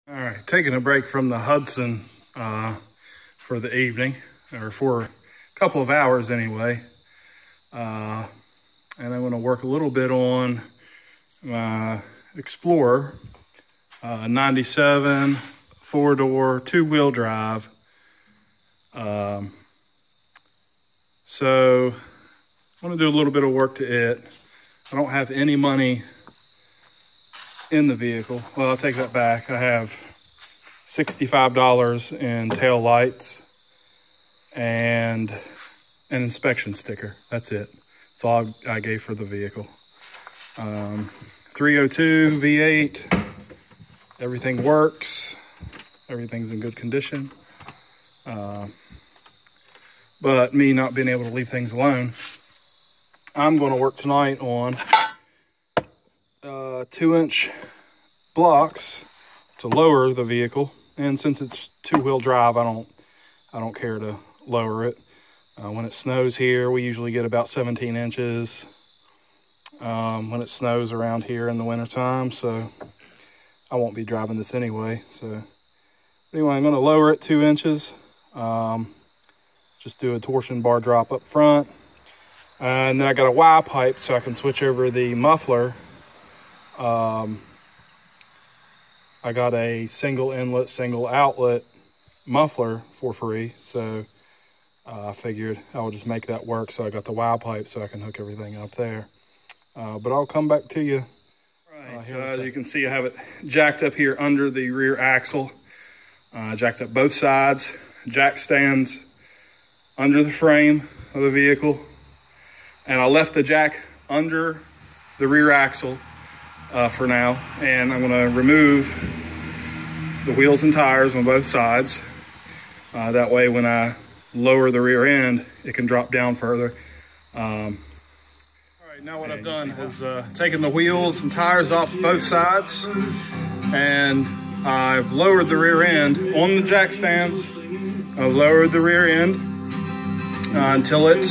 All right, taking a break from the Hudson for the evening, or for a couple of hours anyway. And I'm going to work a little bit on my Explorer 97 4-door 2-wheel drive. So I want to do a little bit of work to it. I don't have any money in the vehicle. Well, I'll take that back. I have $65 in tail lights and an inspection sticker. That's it. That's all I gave for the vehicle. 302 V8. Everything works. Everything's in good condition. But me not being able to leave things alone, I'm going to work tonight on 2-inch blocks to lower the vehicle. And since it's 2-wheel drive, I don't care to lower it. When it snows here, we usually get about 17 inches when it snows around here in the wintertime, so I won't be driving this anyway. So anyway, I'm going to lower it 2 inches. Just do a torsion bar drop up front. And then I got a Y pipe so I can switch over the muffler. I got a single inlet, single outlet muffler for free. So I figured I would just make that work. So I got the Y pipe so I can hook everything up there. But I'll come back to you. Right, as you can see, I have it jacked up here under the rear axle. Jacked up both sides. Jack stands under the frame of the vehicle. And I left the jack under the rear axle for now. And I'm gonna remove the wheels and tires on both sides. That way when I lower the rear end, it can drop down further. All right, now what I've done is taken the wheels and tires off both sides, and I've lowered the rear end on the jack stands. I've lowered the rear end until it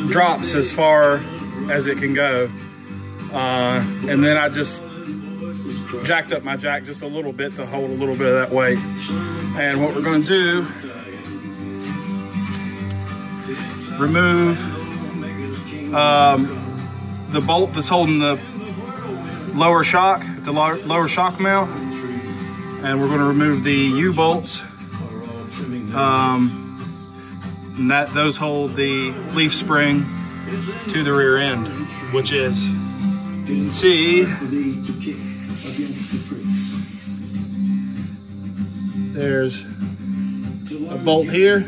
drops as far as it can go. And then I just jacked up my jack just a little bit to hold a little bit of that weight. And what we're going to do, remove the bolt that's holding the lower shock, the lower shock mount, and we're going to remove the U-bolts. And those hold the leaf spring to the rear end, which is, you can see, there's a bolt here,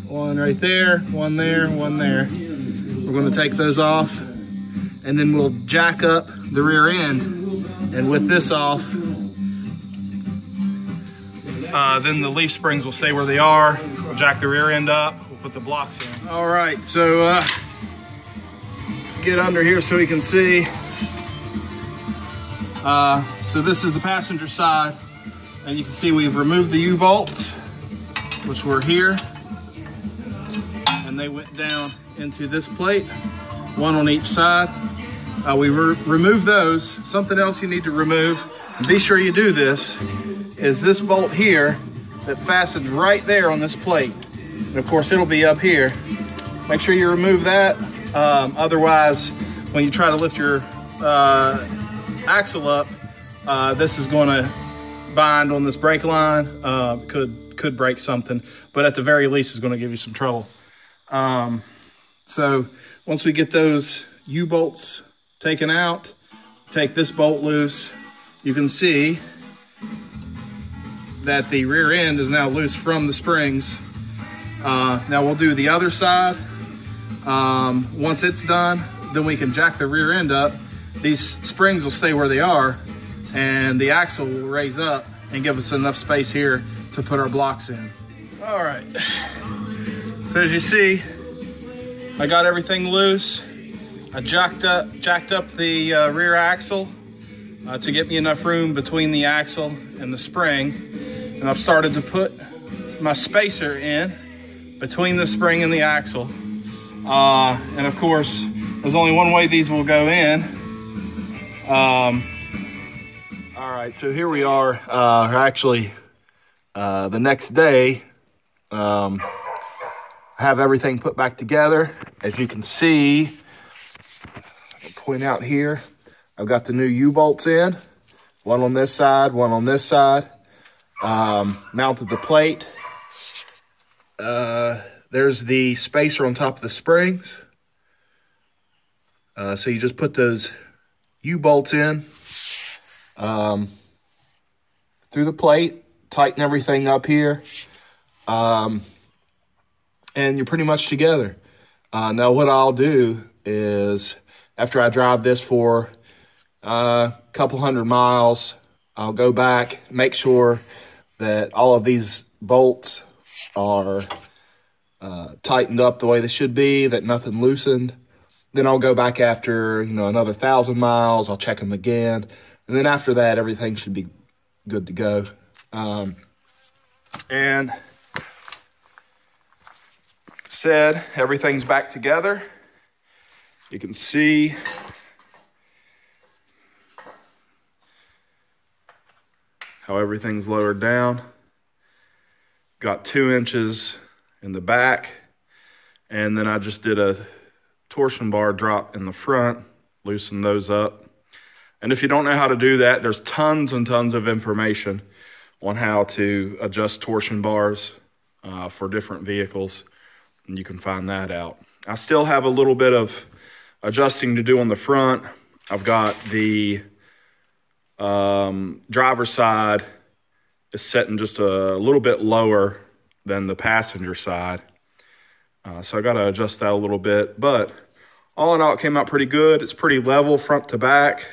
one right there, one there, one there. We're going to take those off, and then we'll jack up the rear end. And with this off, then the leaf springs will stay where they are. We'll jack the rear end up, we'll put the blocks in. All right, so let's get under here so we can see. So this is the passenger side, and you can see we've removed the U-bolts, which were here, and they went down into this plate, one on each side. We removed those. Something else you need to remove, and be sure you do this, is this bolt here that fastens right there on this plate. And of course it'll be up here. Make sure you remove that. Otherwise, when you try to lift your axle up, this is going to bind on this brake line. Could break something, but at the very least it's going to give you some trouble. So once we get those U-bolts taken out, take this bolt loose, you can see that the rear end is now loose from the springs. Now we'll do the other side. Once it's done, then we can jack the rear end up. These springs will stay where they are, and the axle will raise up and give us enough space here to put our blocks in. All right, so as you see, I got everything loose. I jacked up the rear axle to get me enough room between the axle and the spring. And I've started to put my spacer in between the spring and the axle. And of course, there's only one way these will go in. All right, so here we are, actually the next day. Have everything put back together. As you can see, I'll point out here, I've got the new U-bolts in, one on this side, one on this side. Mounted the plate. There's the spacer on top of the springs. So you just put those U-bolts in through the plate, tighten everything up here, and you're pretty much together. Now what I'll do is, after I drive this for a couple hundred miles, I'll go back, make sure that all of these bolts are tightened up the way they should be, that nothing loosened. Then I'll go back after, another 1,000 miles. I'll check them again. And then after that, everything should be good to go. And said, everything's back together. You can see how everything's lowered down. Got 2 inches in the back. And then I just did a torsion bar drop in the front, loosen those up. And if you don't know how to do that, there's tons and tons of information on how to adjust torsion bars for different vehicles, and you can find that out. I still have a little bit of adjusting to do on the front. I've got the driver's side is setting just a little bit lower than the passenger side. So I got to adjust that a little bit, but all in all, it came out pretty good. It's pretty level front to back.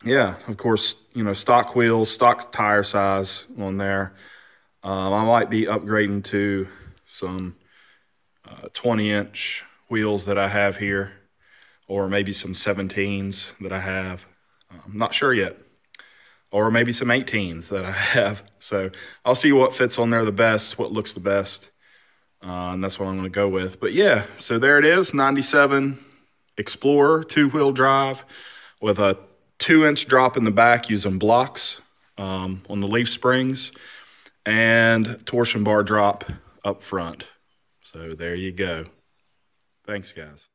Yeah, of course, stock wheels, stock tire size on there. I might be upgrading to some 20-inch wheels that I have here, or maybe some 17s that I have. I'm not sure yet. Or maybe some 18s that I have. So I'll see what fits on there the best, what looks the best. And that's what I'm going to go with. But yeah, so there it is, 97 Explorer 2-wheel drive with a 2-inch drop in the back using blocks on the leaf springs, and torsion bar drop up front. So there you go. Thanks, guys.